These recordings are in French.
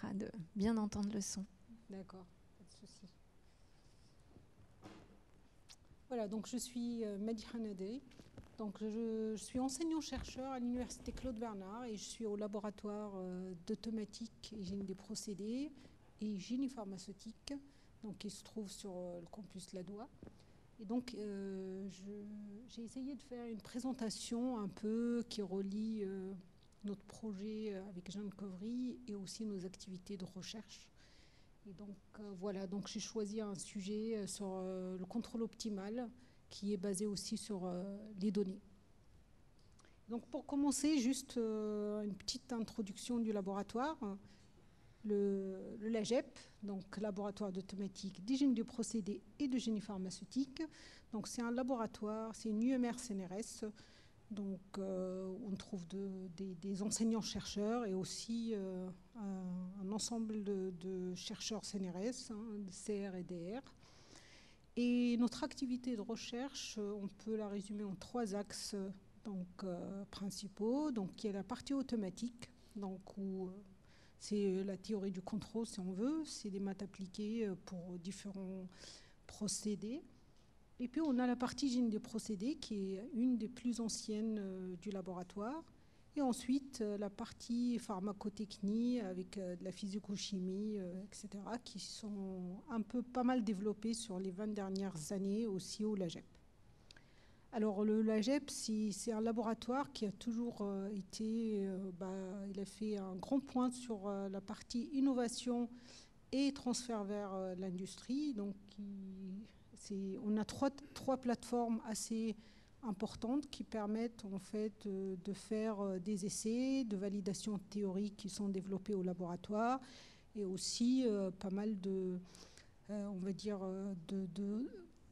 permettra de bien entendre le son. D'accord, pas de souci. Voilà, donc je suis Madiha Nadei. Donc je suis enseignant-chercheur à l'université Claude Bernard et je suis au laboratoire d'automatique et génie des procédés et génie pharmaceutique, donc qui se trouve sur le campus Ladois. Et donc j'ai essayé de faire une présentation un peu qui relie notre projet avec Jeanne Covry et aussi nos activités de recherche. Et donc voilà, donc j'ai choisi un sujet sur le contrôle optimal qui est basé aussi sur les données. Donc pour commencer, juste une petite introduction du laboratoire. Le LAGEP, donc laboratoire d'automatique, d'hygiène du procédé et de génie pharmaceutique. Donc c'est un laboratoire, c'est une UMR CNRS. Donc on trouve des enseignants-chercheurs et aussi un ensemble de chercheurs CNRS, de CR et DR. Et notre activité de recherche, on peut la résumer en 3 axes principaux. Donc il y a la partie automatique, donc où c'est la théorie du contrôle si on veut, c'est des maths appliquées pour différents procédés. Et puis on a la partie génie des procédés qui est une des plus anciennes du laboratoire. Et ensuite la partie pharmacotechnie avec de la physico-chimie, etc., qui sont pas mal développées sur les 20 dernières années aussi au LAGEP. Alors le LAGEP, c'est un laboratoire qui a toujours il a fait un grand point sur la partie innovation et transfert vers l'industrie. Donc on a trois plateformes assez importantes qui permettent en fait de faire des essais de validation théorique qui sont développés au laboratoire et aussi pas mal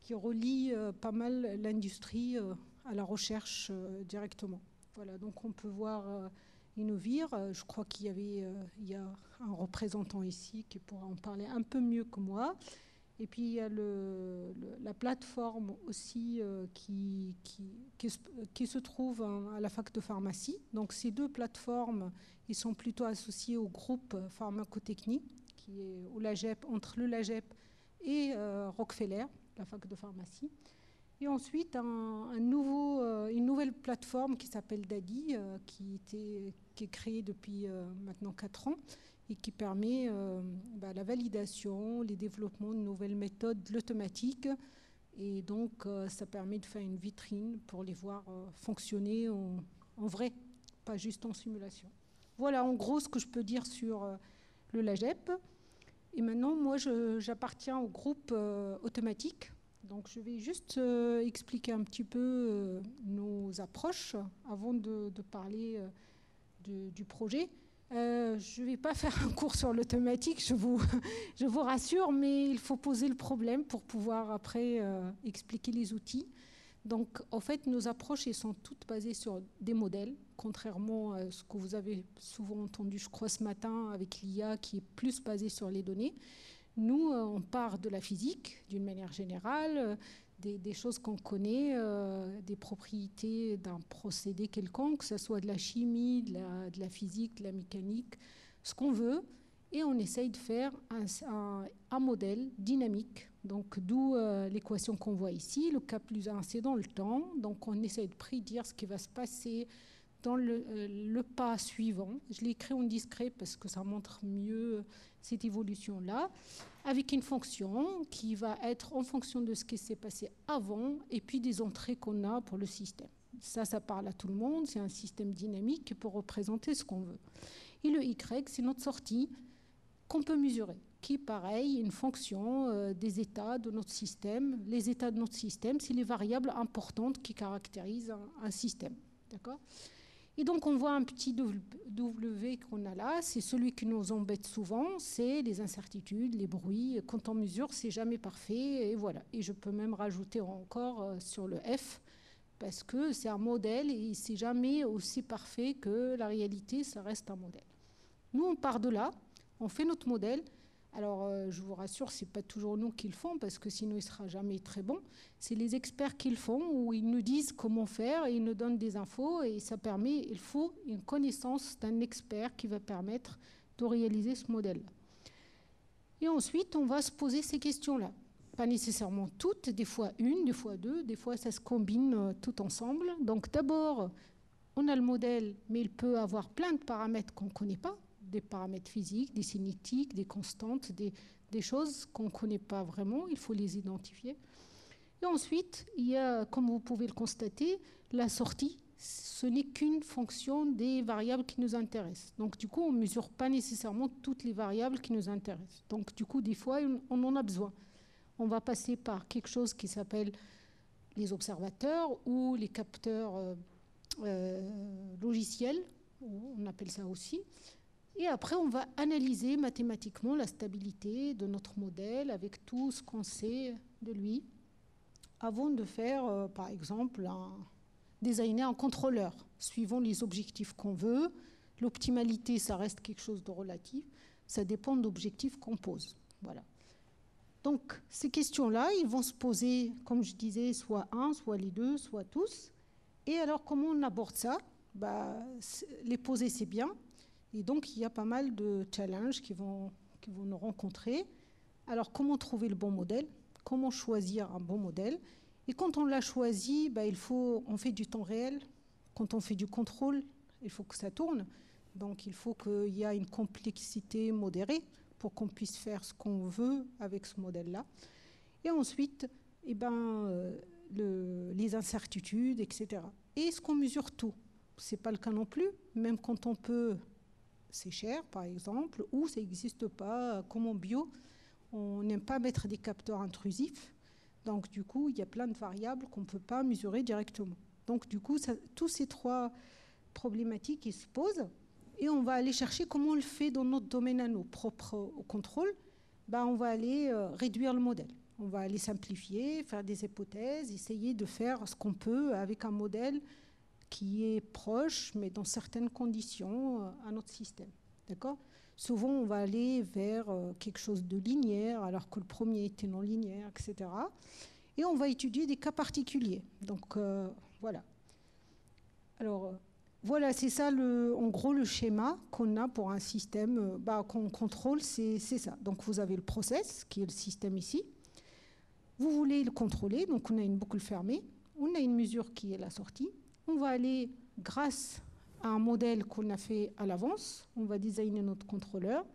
qui relie pas mal l'industrie à la recherche directement. Voilà, donc on peut voir Innovir. Je crois qu'il y a un représentant ici qui pourra en parler un peu mieux que moi. Et puis il y a la plateforme aussi qui se trouve à la fac de pharmacie. Donc ces 2 plateformes, ils sont plutôt associés au groupe pharmacotechnie qui est au LAGEP, entre le LAGEP et Rockefeller, la fac de pharmacie. Et ensuite, une nouvelle plateforme qui s'appelle DADI, qui est créée depuis maintenant 4 ans et qui permet la validation, les développements de nouvelles méthodes de l'automatique. Et donc, ça permet de faire une vitrine pour les voir fonctionner en vrai, pas juste en simulation. Voilà en gros ce que je peux dire sur le LAGEP. Et maintenant, moi, j'appartiens au groupe automatique. Donc, je vais juste expliquer un petit peu nos approches avant de parler du projet. Je ne vais pas faire un cours sur l'automatique, je vous rassure, mais il faut poser le problème pour pouvoir après expliquer les outils. Donc, en fait, nos approches elles sont toutes basées sur des modèles, contrairement à ce que vous avez souvent entendu, je crois, ce matin avec l'IA qui est plus basée sur les données. Nous, on part de la physique, d'une manière générale, des choses qu'on connaît, des propriétés d'un procédé quelconque, que ce soit de la chimie, de la physique, de la mécanique, ce qu'on veut. Et on essaye de faire un modèle dynamique. Donc, d'où l'équation qu'on voit ici. Le K plus 1, c'est dans le temps. Donc, on essaye de prédire ce qui va se passer dans le pas suivant. Je l'ai écrit en discret parce que ça montre mieux cette évolution-là, avec une fonction qui va être en fonction de ce qui s'est passé avant et puis des entrées qu'on a pour le système. Ça parle à tout le monde. C'est un système dynamique qui peut représenter ce qu'on veut. Et le Y, c'est notre sortie qu'on peut mesurer, qui est pareil, une fonction des états de notre système. Les états de notre système, c'est les variables importantes qui caractérisent un système. D'accord ? Et donc, on voit un petit W qu'on a là, c'est celui qui nous embête souvent, c'est les incertitudes, les bruits. Quand on mesure, c'est jamais parfait, et voilà. Et je peux même rajouter encore sur le F, parce que c'est un modèle, et c'est jamais aussi parfait que la réalité, ça reste un modèle. Nous, on part de là, on fait notre modèle. Alors, je vous rassure, ce n'est pas toujours nous qui le font, parce que sinon, il ne sera jamais très bon. C'est les experts qui le font, où ils nous disent comment faire, et ils nous donnent des infos, et ça permet, il faut une connaissance d'un expert qui va permettre de réaliser ce modèle-là. Et ensuite, on va se poser ces questions-là. Pas nécessairement toutes, des fois une, des fois deux, des fois ça se combine tout ensemble. Donc d'abord, on a le modèle, mais il peut avoir plein de paramètres qu'on ne connaît pas, des paramètres physiques, des cinétiques, des constantes, des choses qu'on ne connaît pas vraiment, il faut les identifier. Et ensuite, il y a, comme vous pouvez le constater, la sortie. Ce n'est qu'une fonction des variables qui nous intéressent. Donc, du coup, on ne mesure pas nécessairement toutes les variables qui nous intéressent. Donc, du coup, des fois, on en a besoin. On va passer par quelque chose qui s'appelle les observateurs ou les capteurs logiciels, on appelle ça aussi. Et après, on va analyser mathématiquement la stabilité de notre modèle avec tout ce qu'on sait de lui, avant de faire, par exemple, designer un contrôleur, suivant les objectifs qu'on veut. L'optimalité, ça reste quelque chose de relatif. Ça dépend de l'objectif qu'on pose. Voilà. Donc, ces questions-là, ils vont se poser, comme je disais, soit un, soit les deux, soit tous. Et alors, comment on aborde ça? Les poser, c'est bien. Et donc, il y a pas mal de challenges qui vont nous rencontrer. Alors, comment trouver le bon modèle? Comment choisir un bon modèle? Et quand on l'a choisi, on fait du temps réel. Quand on fait du contrôle, il faut que ça tourne. Donc, il faut qu'il y ait une complexité modérée pour qu'on puisse faire ce qu'on veut avec ce modèle-là. Et ensuite, les incertitudes, etc. Et est-ce qu'on mesure tout? Ce n'est pas le cas non plus. Même quand on peut, c'est cher, par exemple, ou ça n'existe pas, comme en bio, on n'aime pas mettre des capteurs intrusifs. Donc, du coup, il y a plein de variables qu'on ne peut pas mesurer directement. Donc, du coup, tous ces trois problématiques, ils se posent. Et on va aller chercher comment on le fait dans notre domaine à nous, propre au contrôle. On va aller réduire le modèle. On va aller simplifier, faire des hypothèses, essayer de faire ce qu'on peut avec un modèle qui est proche, mais dans certaines conditions, à notre système. D'accord ? Souvent, on va aller vers quelque chose de linéaire, alors que le premier était non linéaire, etc. Et on va étudier des cas particuliers. Donc, voilà. Alors, voilà, c'est ça, en gros, le schéma qu'on a pour un système qu'on contrôle, c'est ça. Donc, vous avez le process, qui est le système ici. Vous voulez le contrôler, donc on a une boucle fermée. On a une mesure qui est la sortie. On va aller, grâce à un modèle qu'on a fait à l'avance, on va designer notre contrôleur.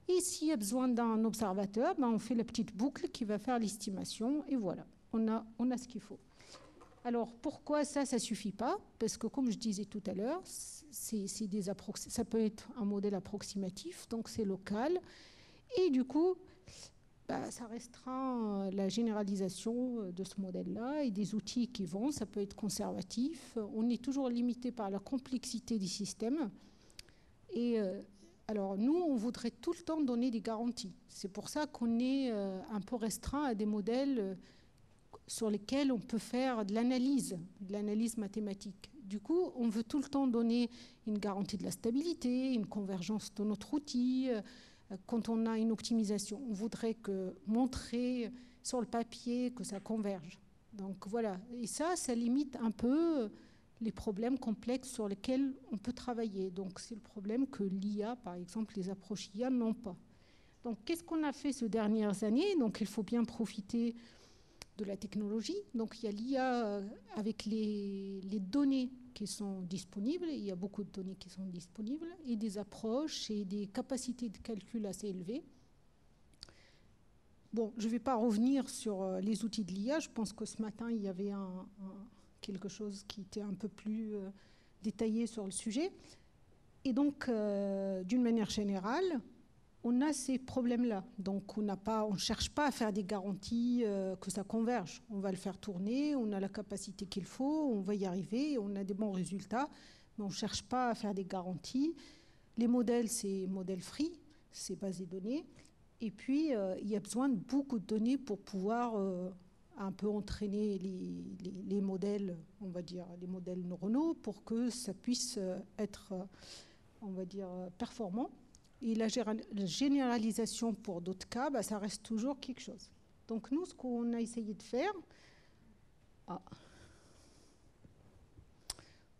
Et s'il y a besoin d'un observateur, on fait la petite boucle qui va faire l'estimation. Et voilà, on a ce qu'il faut. Alors, pourquoi ça ne suffit pas? Parce que, comme je disais tout à l'heure, ça peut être un modèle approximatif, donc c'est local. Et du coup, ça restreint la généralisation de ce modèle-là et des outils qui vont. Ça peut être conservatif. On est toujours limité par la complexité des systèmes. Et alors, nous, on voudrait tout le temps donner des garanties. C'est pour ça qu'on est un peu restreint à des modèles sur lesquels on peut faire de l'analyse mathématique. Du coup, on veut tout le temps donner une garantie de la stabilité, une convergence de notre outil. Quand on a une optimisation, on voudrait montrer sur le papier que ça converge. Donc voilà, et ça limite un peu les problèmes complexes sur lesquels on peut travailler. Donc c'est le problème que l'IA, par exemple, les approches IA n'ont pas. Donc qu'est-ce qu'on a fait ces dernières années? Donc il faut bien profiter de la technologie. Donc il y a l'IA avec les données qui sont disponibles, il y a beaucoup de données qui sont disponibles, et des approches et des capacités de calcul assez élevées. Bon, je ne vais pas revenir sur les outils de l'IA, je pense que ce matin, il y avait quelque chose qui était un peu plus détaillé sur le sujet. Et donc, d'une manière générale, on a ces problèmes-là. Donc, on ne cherche pas à faire des garanties que ça converge. On va le faire tourner, on a la capacité qu'il faut, on va y arriver, on a des bons résultats, mais on ne cherche pas à faire des garanties. Les modèles, c'est modèle free, c'est basé données. Et puis, il y a besoin de beaucoup de données pour pouvoir un peu entraîner les modèles, on va dire, les modèles neuronaux, pour que ça puisse être, on va dire, performant. Et la généralisation pour d'autres cas, ça reste toujours quelque chose. Donc nous, ce qu'on a essayé de faire,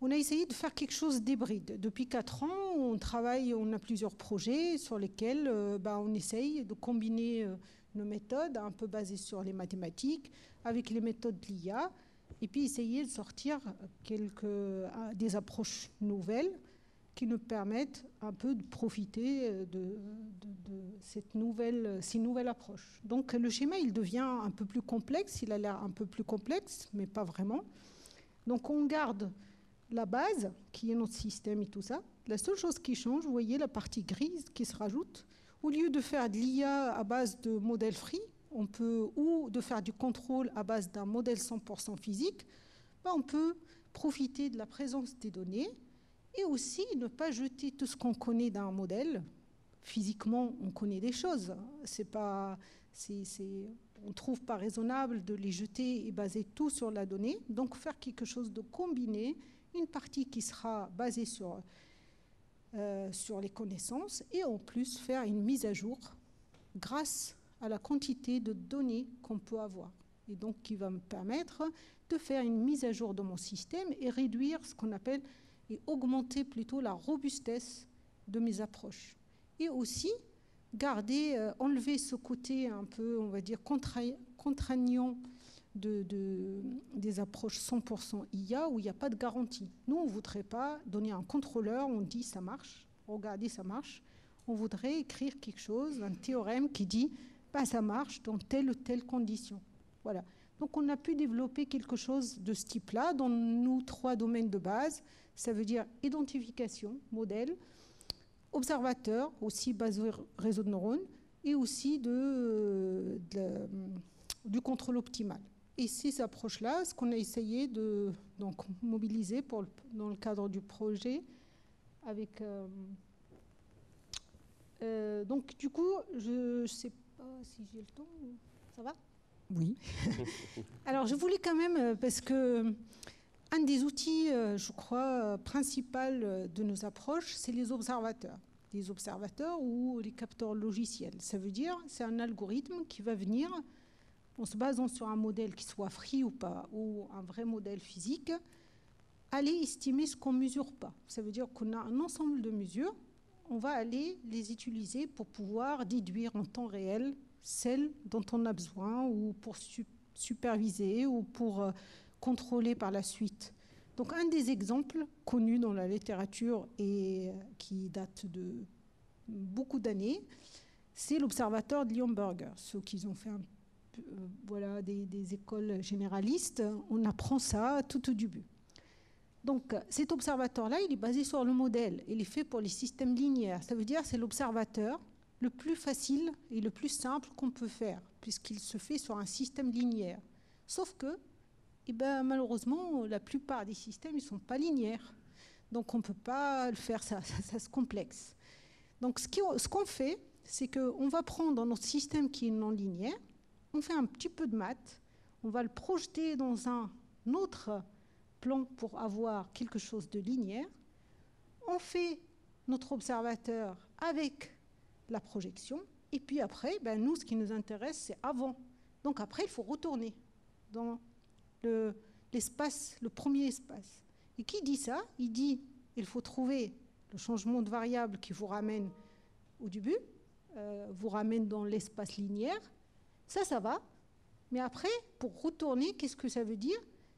on a essayé de faire quelque chose d'hybride. Depuis 4 ans, on travaille, on a plusieurs projets sur lesquels on essaye de combiner nos méthodes un peu basées sur les mathématiques avec les méthodes de l'IA, et puis essayer de sortir des approches nouvelles qui nous permettent un peu de profiter de ces nouvelles approches. Donc le schéma, il devient un peu plus complexe, il a l'air un peu plus complexe, mais pas vraiment. Donc on garde la base, qui est notre système et tout ça. La seule chose qui change, vous voyez la partie grise qui se rajoute. Au lieu de faire de l'IA à base de modèles free, ou de faire du contrôle à base d'un modèle 100% physique, on peut profiter de la présence des données et aussi ne pas jeter tout ce qu'on connaît d'un modèle. Physiquement, on connaît des choses. On ne trouve pas raisonnable de les jeter et baser tout sur la donnée. Donc, faire quelque chose de combiné, une partie qui sera basée sur les connaissances et en plus faire une mise à jour grâce à la quantité de données qu'on peut avoir. Et donc, qui va me permettre de faire une mise à jour de mon système et réduire ce qu'on appelle, et augmenter plutôt la robustesse de mes approches. Et aussi, enlever ce côté un peu, on va dire, contraignant des approches 100% IA où il n'y a pas de garantie. Nous, on ne voudrait pas donner un contrôleur, on dit ça marche, regardez, ça marche. On voudrait écrire quelque chose, un théorème qui dit ça marche dans telle ou telle condition. Voilà. Donc on a pu développer quelque chose de ce type-là dans nos 3 domaines de base. Ça veut dire identification, modèle, observateur, aussi basé réseau de neurones, et aussi du contrôle optimal. Et ces approches-là, ce qu'on a essayé de mobiliser dans le cadre du projet, avec... donc du coup, je ne sais pas si j'ai le temps, ça va ? Oui. Alors je voulais quand même, parce que un des outils, je crois, principaux de nos approches, c'est les observateurs. Les observateurs ou les capteurs logiciels. Ça veut dire, c'est un algorithme qui va venir, en se basant sur un modèle qui soit free ou pas, ou un vrai modèle physique, aller estimer ce qu'on ne mesure pas. Ça veut dire qu'on a un ensemble de mesures, on va aller les utiliser pour pouvoir déduire en temps réel celles dont on a besoin, ou pour superviser, ou pour contrôler par la suite. Donc un des exemples connus dans la littérature et qui date de beaucoup d'années, c'est l'observateur de Liomberger. Ceux qui ont fait des écoles généralistes, on apprend ça tout au début. Donc cet observateur-là, il est basé sur le modèle. Il est fait pour les systèmes linéaires. Ça veut dire que c'est l'observateur le plus facile et le plus simple qu'on peut faire, puisqu'il se fait sur un système linéaire. Sauf que, malheureusement, la plupart des systèmes ne sont pas linéaires. Donc on ne peut pas le faire, ça se complexe. Donc ce qu'on fait, c'est qu'on va prendre dans notre système qui est non linéaire, on fait un petit peu de maths, on va le projeter dans un autre plan pour avoir quelque chose de linéaire. On fait notre observateur avec la projection, et puis après, nous, ce qui nous intéresse, c'est avant. Donc après, il faut retourner dans l'espace, le premier espace. Et qui dit ça? Il dit, il faut trouver le changement de variable qui vous ramène au début, vous ramène dans l'espace linéaire. Ça va. Mais après, pour retourner, qu'est-ce que ça veut dire?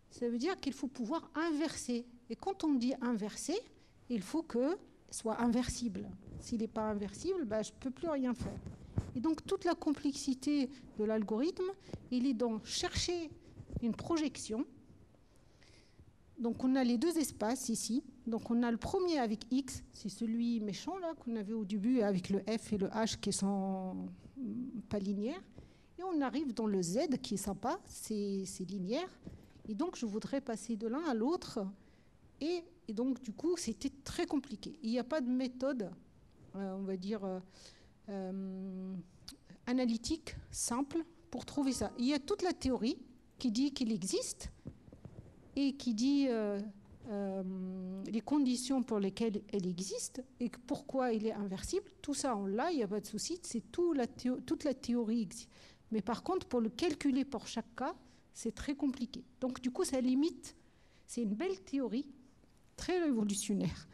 Ça veut dire qu'il faut pouvoir inverser. Et quand on dit inverser, il faut que soit inversible. S'il n'est pas inversible, je ne peux plus rien faire. Et donc, toute la complexité de l'algorithme, il est dans chercher une projection. Donc, on a les 2 espaces ici. Donc, on a le premier avec X, c'est celui méchant là qu'on avait au début avec le F et le H qui sont pas linéaires. Et on arrive dans le Z qui est sympa, c'est linéaire. Et donc, je voudrais passer de l'un à l'autre. Et donc, du coup, c'était très compliqué. Il n'y a pas de méthode, on va dire, analytique, simple, pour trouver ça. Il y a toute la théorie qui dit qu'il existe et qui dit les conditions pour lesquelles elle existe et pourquoi il est inversible. Tout ça, on l'a, il n'y a pas de souci. C'est toute la théorie. Mais par contre, pour le calculer pour chaque cas, c'est très compliqué. Donc, du coup, ça limite. C'est une belle théorie, très révolutionnaire.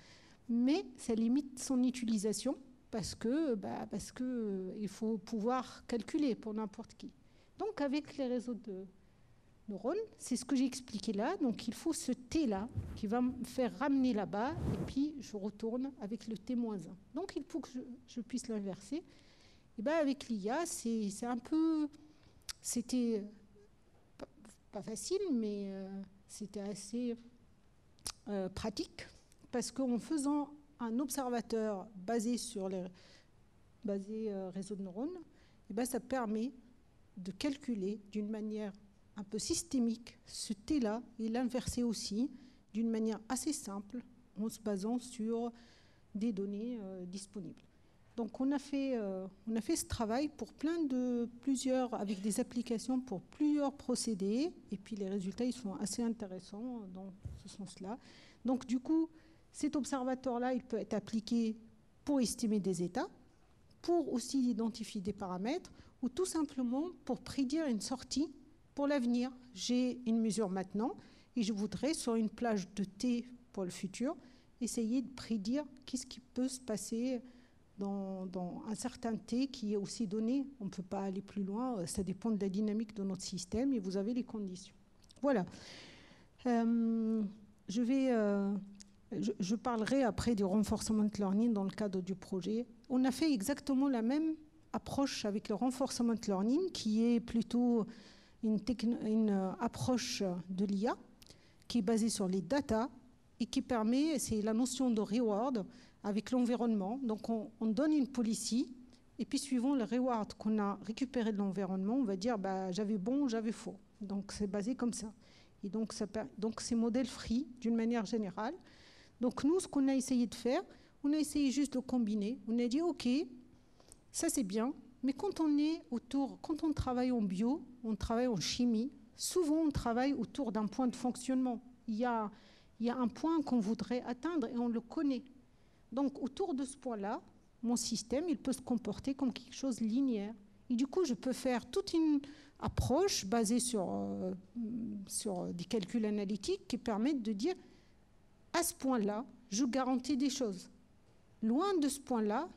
Mais ça limite son utilisation parce que il faut pouvoir calculer pour n'importe qui. Donc avec les réseaux de neurones, c'est ce que j'ai expliqué là. Donc il faut ce T-là qui va me faire ramener là-bas et puis je retourne avec le T-1. Donc il faut que je puisse l'inverser. Et bien avec l'IA, c'est un peu... C'était pas facile, mais c'était assez pratique parce qu'en faisant un observateur basé sur les réseaux de neurones, et ben ça permet de calculer d'une manière un peu systémique ce T-là et l'inverser aussi d'une manière assez simple en se basant sur des données disponibles. Donc on a fait ce travail pour avec des applications pour plusieurs procédés et puis les résultats ils sont assez intéressants dans ce sens-là. Donc du coup, cet observateur-là, il peut être appliqué pour estimer des états, pour aussi identifier des paramètres ou tout simplement pour prédire une sortie pour l'avenir. J'ai une mesure maintenant et je voudrais, sur une plage de T pour le futur, essayer de prédire qu'est-ce qui peut se passer dans un certain T qui est aussi donné. On ne peut pas aller plus loin, ça dépend de la dynamique de notre système et vous avez les conditions. Voilà. Je parlerai après du reinforcement learning dans le cadre du projet. On a fait exactement la même approche avec le reinforcement learning qui est plutôt une approche de l'IA qui est basée sur les data et qui permet, c'est la notion de reward avec l'environnement. Donc on donne une policy et puis suivant le reward qu'on a récupéré de l'environnement, on va dire j'avais bon, j'avais faux. Donc c'est basé comme ça. Et donc c'est modèle free d'une manière générale. Donc nous, ce qu'on a essayé de faire, on a essayé juste de combiner. On a dit ok, ça c'est bien, mais quand on travaille en bio, on travaille en chimie, souvent on travaille autour d'un point de fonctionnement. Il y a un point qu'on voudrait atteindre et on le connaît. Donc autour de ce point-là, mon système, il peut se comporter comme quelque chose de linéaire. Et du coup, je peux faire toute une approche basée sur des calculs analytiques qui permettent de dire, à ce point-là, je garantis des choses. Loin de ce point-là,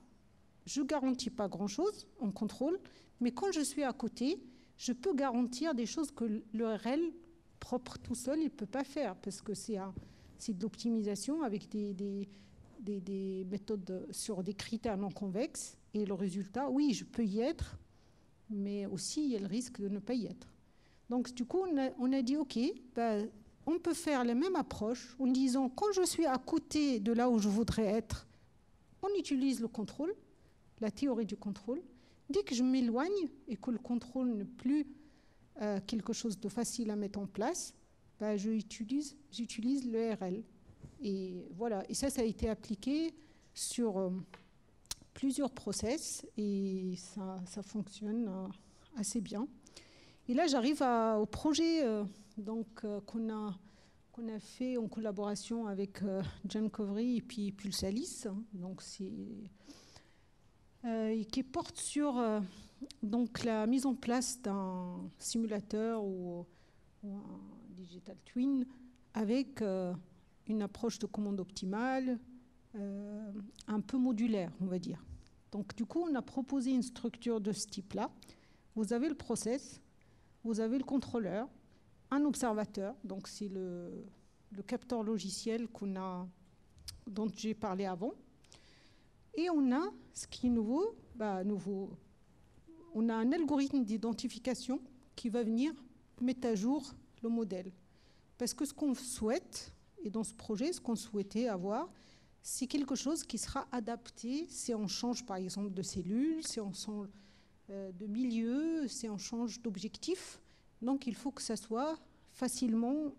je ne garantis pas grand-chose en contrôle, mais quand je suis à côté, je peux garantir des choses que l'URL propre tout seul, il ne peut pas faire, parce que c'est de l'optimisation avec des méthodes sur des critères non convexes, et le résultat, oui, je peux y être, mais aussi il y a le risque de ne pas y être. Donc du coup, on a dit, ok, on peut faire la même approche en disant, quand je suis à côté de là où je voudrais être, on utilise le contrôle, la théorie du contrôle. Dès que je m'éloigne et que le contrôle n'est plus quelque chose de facile à mettre en place, j'utilise l'URL. Et voilà, et ça a été appliqué sur plusieurs process et ça fonctionne assez bien. Et là, j'arrive au projet qu'on a fait en collaboration avec John Covery et puis Pulsalis, donc qui porte sur donc la mise en place d'un simulateur ou un digital twin avec une approche de commande optimale, un peu modulaire, on va dire. Donc du coup, on a proposé une structure de ce type-là. Vous avez le process, vous avez le contrôleur, un observateur, donc c'est le capteur logiciel dont j'ai parlé avant. Et on a, ce qui est nouveau, on a un algorithme d'identification qui va venir mettre à jour le modèle. Parce que ce qu'on souhaite, et dans ce projet, ce qu'on souhaitait avoir, c'est quelque chose qui sera adapté si on change par exemple de cellule, si on change de milieu, si on change d'objectif. Donc il faut que ça soit facilement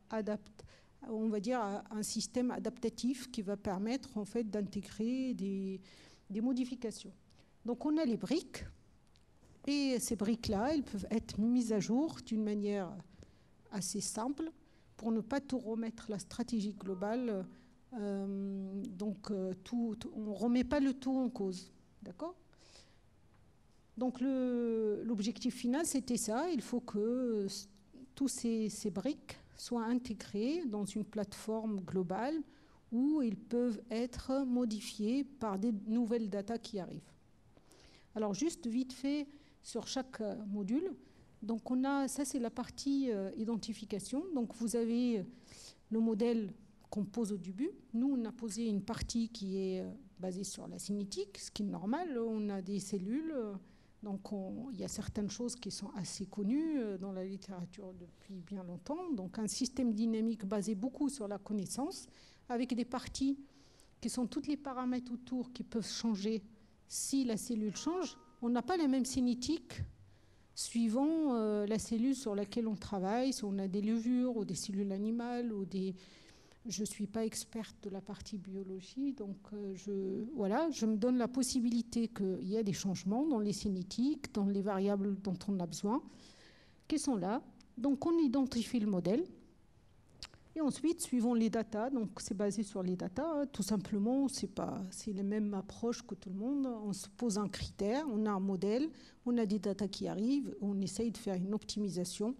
adapté, on va dire un système adaptatif qui va permettre en fait d'intégrer des modifications. Donc on a les briques et ces briques-là, elles peuvent être mises à jour d'une manière assez simple pour ne pas tout remettre la stratégie globale. On ne remet pas le tout en cause, d'accord ? Donc l'objectif final, c'était ça. Il faut que tous ces briques soient intégrés dans une plateforme globale où ils peuvent être modifiés par des nouvelles datas qui arrivent. Alors juste vite fait sur chaque module. Donc ça c'est la partie identification. Donc vous avez le modèle qu'on pose au début. Nous on a posé une partie qui est basée sur la cinétique, ce qui est normal. On a des cellules, donc il y a certaines choses qui sont assez connues dans la littérature depuis bien longtemps. Donc un système dynamique basé beaucoup sur la connaissance, avec des parties qui sont tous les paramètres autour qui peuvent changer si la cellule change. On n'a pas la même cinétique suivant la cellule sur laquelle on travaille, si on a des levures ou des cellules animales ou des... Je ne suis pas experte de la partie biologie, donc je me donne la possibilité qu'il y ait des changements dans les cinétiques, dans les variables dont on a besoin, qui sont là. Donc on identifie le modèle. Et ensuite, suivant les datas, donc c'est basé sur les datas, tout simplement, c'est la même approche que tout le monde. On se pose un critère, on a un modèle, on a des datas qui arrivent, on essaye de faire une optimisation.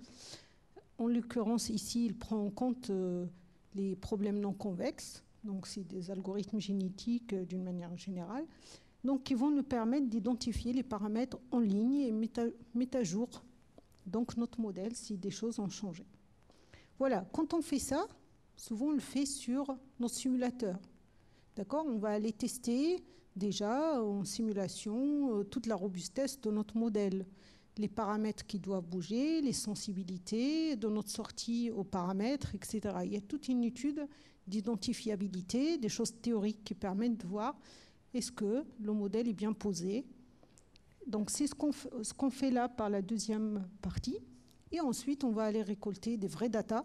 En l'occurrence, ici, il prend en compte les problèmes non convexes, donc c'est des algorithmes génétiques d'une manière générale, donc qui vont nous permettre d'identifier les paramètres en ligne et mettre à jour donc notre modèle si des choses ont changé. Voilà, quand on fait ça, souvent on le fait sur nos simulateurs. D'accord ? On va aller tester déjà en simulation toute la robustesse de notre modèle, les paramètres qui doivent bouger, les sensibilités de notre sortie aux paramètres, etc. Il y a toute une étude d'identifiabilité, des choses théoriques qui permettent de voir est-ce que le modèle est bien posé. Donc c'est ce qu'on fait là par la deuxième partie. Et ensuite, on va aller récolter des vraies datas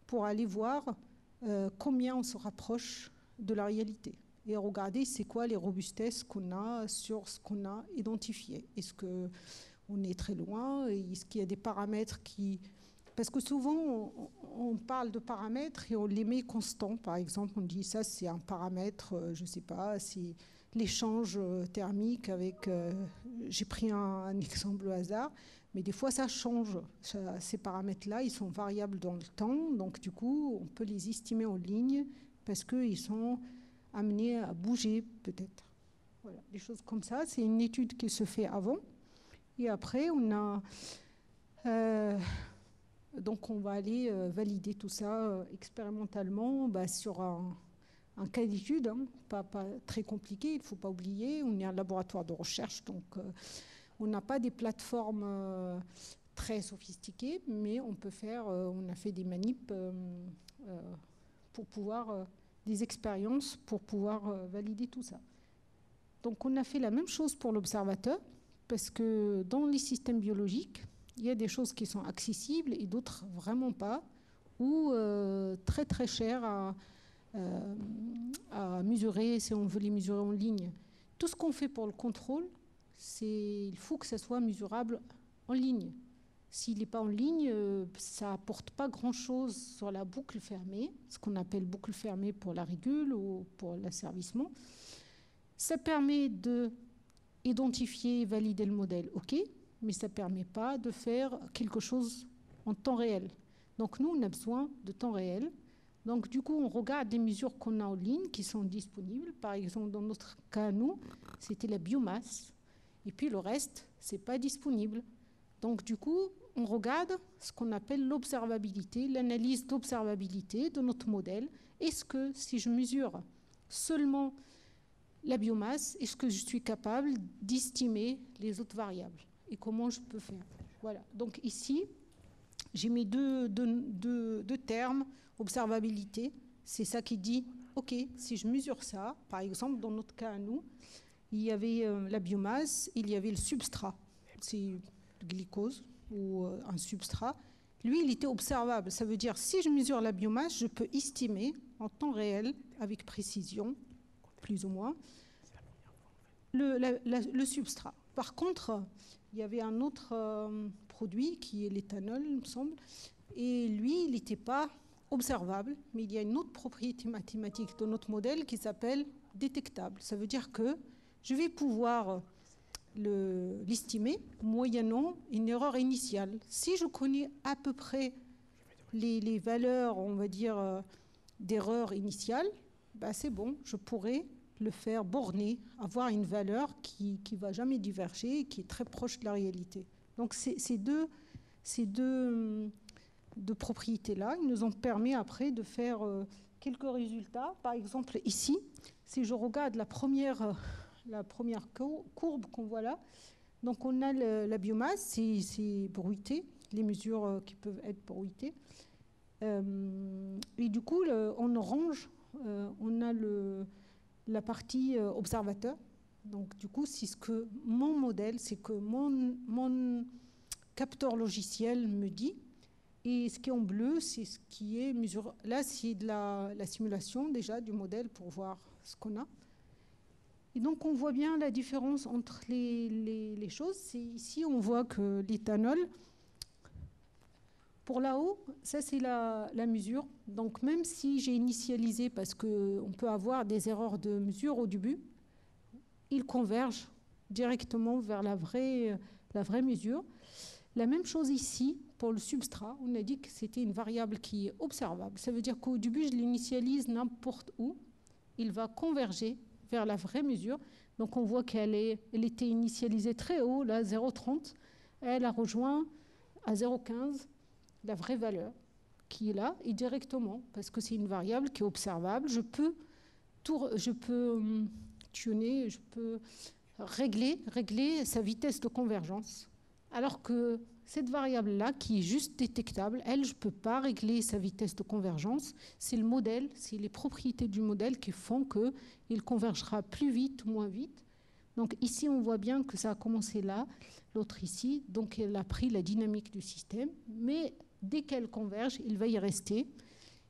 pour aller voir combien on se rapproche de la réalité. Et regarder c'est quoi les robustesses qu'on a sur ce qu'on a identifié. Est-ce qu'on est très loin? Est-ce qu'il y a des paramètres qui... Parce que souvent, on parle de paramètres et on les met constants. Par exemple, on dit ça, c'est un paramètre, je ne sais pas, c'est l'échange thermique avec... j'ai pris un exemple au hasard. Mais des fois, ça change. Ces paramètres-là, ils sont variables dans le temps. Donc, du coup, on peut les estimer en ligne parce qu'ils sont amenés à bouger, peut-être. Voilà, des choses comme ça. C'est une étude qui se fait avant. Et après, on a... donc, on va aller valider tout ça expérimentalement sur un cas d'étude, hein, pas très compliqué, il ne faut pas oublier. On est un laboratoire de recherche, donc... on n'a pas des plateformes très sophistiquées, mais on peut faire, on a fait des manips pour pouvoir, des expériences pour pouvoir valider tout ça. Donc on a fait la même chose pour l'observateur, parce que dans les systèmes biologiques, il y a des choses qui sont accessibles et d'autres vraiment pas, ou très très chères à mesurer si on veut les mesurer en ligne. Tout ce qu'on fait pour le contrôle, il faut que ça soit mesurable en ligne. S'il n'est pas en ligne, ça n'apporte pas grand-chose sur la boucle fermée, ce qu'on appelle boucle fermée pour la régule ou pour l'asservissement. Ça permet d'identifier et valider le modèle, ok, mais ça ne permet pas de faire quelque chose en temps réel. Donc nous, on a besoin de temps réel. Donc du coup, on regarde les mesures qu'on a en ligne qui sont disponibles. Par exemple, dans notre cas, nous, c'était la biomasse. Et puis le reste, ce n'est pas disponible. Donc du coup, on regarde ce qu'on appelle l'observabilité, l'analyse d'observabilité de notre modèle. Est-ce que si je mesure seulement la biomasse, est-ce que je suis capable d'estimer les autres variables? Et comment je peux faire? Voilà. Donc ici, j'ai mis deux termes, observabilité. C'est ça qui dit, OK, si je mesure ça, par exemple, dans notre cas à nous, il y avait la biomasse, il y avait le substrat, c'est le glycose ou un substrat. Lui, il était observable. Ça veut dire, si je mesure la biomasse, je peux estimer en temps réel, avec précision, plus ou moins, le substrat. Par contre, il y avait un autre produit qui est l'éthanol, il me semble, et lui, il n'était pas observable, mais il y a une autre propriété mathématique de notre modèle qui s'appelle détectable. Ça veut dire que je vais pouvoir l'estimer moyennant une erreur initiale. Si je connais à peu près les valeurs, on va dire, d'erreur initiale, c'est bon, je pourrais le faire borner, avoir une valeur qui ne va jamais diverger, qui est très proche de la réalité. Donc ces deux propriétés-là, ils nous ont permis après de faire quelques résultats. Par exemple, ici, si je regarde la première courbe qu'on voit là, donc on a la biomasse, c'est bruité, les mesures qui peuvent être bruitées. Et du coup, en orange, on a la partie observateur. Donc du coup, c'est ce que mon modèle, c'est que mon capteur logiciel me dit. Et ce qui est en bleu, c'est ce qui est mesuré. Là, c'est de la simulation déjà du modèle pour voir ce qu'on a. Et donc, on voit bien la différence entre les choses. Ici, on voit que l'éthanol, pour là-haut, ça, c'est la mesure. Donc, même si j'ai initialisé, parce qu'on peut avoir des erreurs de mesure au début, il converge directement vers la vraie mesure. La même chose ici, pour le substrat, on a dit que c'était une variable qui est observable. Ça veut dire qu'au début, je l'initialise n'importe où. Il va converger vers la vraie mesure. Donc, on voit qu'elle était initialisée très haut, là, 0,30. Elle a rejoint à 0,15 la vraie valeur qui est là, et directement, parce que c'est une variable qui est observable. Je peux tuner, je peux régler sa vitesse de convergence. Alors que cette variable-là, qui est juste détectable, elle, je ne peux pas régler sa vitesse de convergence. C'est le modèle, c'est les propriétés du modèle qui font qu'il convergera plus vite ou moins vite. Donc ici, on voit bien que ça a commencé là, l'autre ici. Donc elle a pris la dynamique du système. Mais dès qu'elle converge, il va y rester.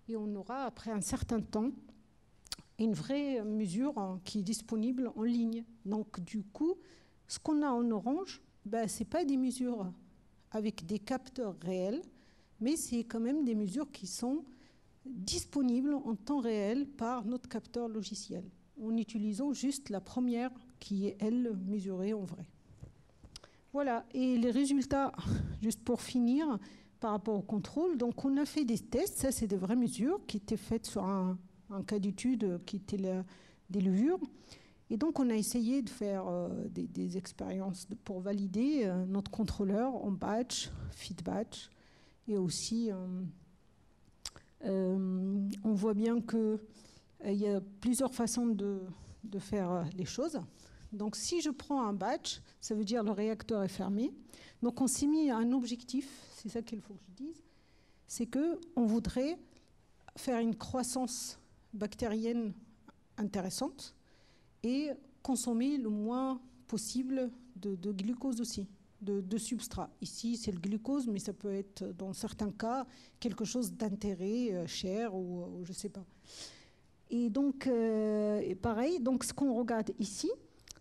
Et on aura, après un certain temps, une vraie mesure qui est disponible en ligne. Donc du coup, ce qu'on a en orange, ce n'est pas des mesures avec des capteurs réels, mais c'est quand même des mesures qui sont disponibles en temps réel par notre capteur logiciel, en utilisant juste la première qui est, elle, mesurée en vrai. Voilà, et les résultats, juste pour finir, par rapport au contrôle, donc on a fait des tests, ça c'est des vraies mesures qui étaient faites sur un cas d'étude qui était des levures. Et donc, on a essayé de faire des expériences pour valider notre contrôleur en batch, feed batch. Et aussi, on voit bien qu'il y a plusieurs façons de faire les choses. Donc, si je prends un batch, ça veut dire le réacteur est fermé. Donc, on s'est mis un objectif, c'est ça qu'il faut que je dise, c'est qu'on voudrait faire une croissance bactérienne intéressante et consommer le moins possible de glucose aussi, de substrat. Ici, c'est le glucose, mais ça peut être, dans certains cas, quelque chose d'intérêt, cher ou je ne sais pas. Et donc, pareil, donc ce qu'on regarde ici,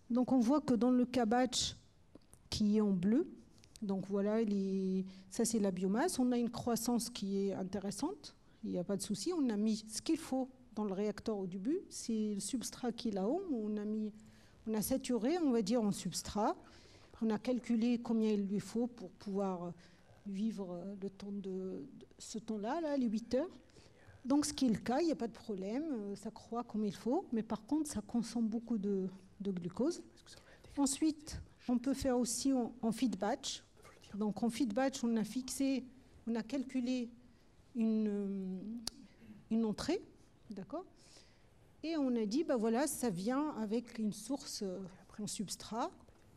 donc on voit que dans le cas batch qui est en bleu, donc voilà, ça c'est la biomasse, on a une croissance qui est intéressante, il n'y a pas de souci, on a mis ce qu'il faut dans le réacteur au début, c'est le substrat qui est là-haut. On a saturé, on va dire, en substrat. On a calculé combien il lui faut pour pouvoir vivre le temps de ce temps-là, là, les 8 heures. Donc, ce qui est le cas, il n'y a pas de problème, ça croît comme il faut, mais par contre, ça consomme beaucoup de glucose. Ensuite, on peut faire aussi en feed batch. Donc, en feed batch, on a calculé une entrée. D'accord. Et on a dit, voilà, ça vient avec une source en substrat.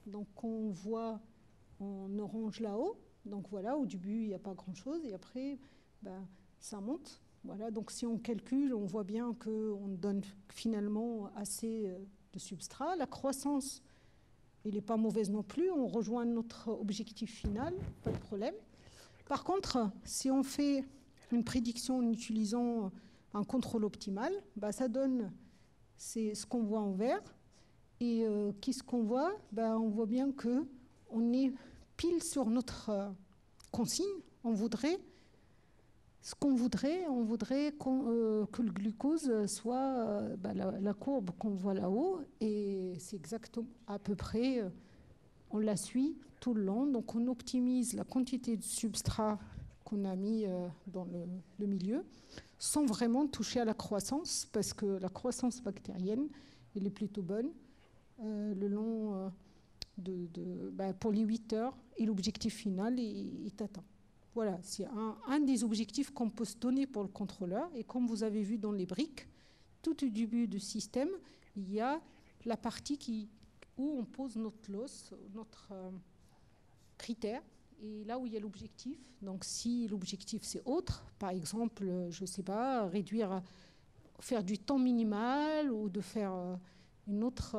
Donc, on voit en orange là-haut. Donc, voilà, au début, il n'y a pas grand-chose. Et après, ça monte. Voilà, donc, si on calcule, on voit bien qu'on donne finalement assez de substrat. La croissance, elle n'est pas mauvaise non plus. On rejoint notre objectif final, pas de problème. Par contre, si on fait une prédiction en utilisant un contrôle optimal, ça donne ce qu'on voit en vert. Et qu'est-ce qu'on voit? On voit bien qu'on est pile sur notre consigne. On voudrait que le glucose soit la courbe qu'on voit là-haut. Et c'est exactement à peu près, on la suit tout le long. Donc on optimise la quantité de substrat qu'on a mis dans le milieu, sans vraiment toucher à la croissance, parce que la croissance bactérienne, elle est plutôt bonne le long pour les 8 heures, et l'objectif final est atteint. Voilà, c'est un des objectifs qu'on peut se donner pour le contrôleur. Et comme vous avez vu dans les briques, tout au début du système, il y a la partie où on pose notre loss, notre critère, et là où il y a l'objectif. Donc si l'objectif c'est autre, par exemple, je ne sais pas, faire du temps minimal ou de faire une autre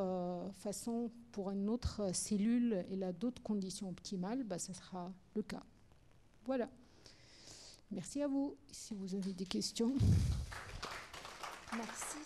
façon pour une autre cellule et là d'autres conditions optimales, ça sera le cas. Voilà. Merci à vous. Si vous avez des questions. Merci.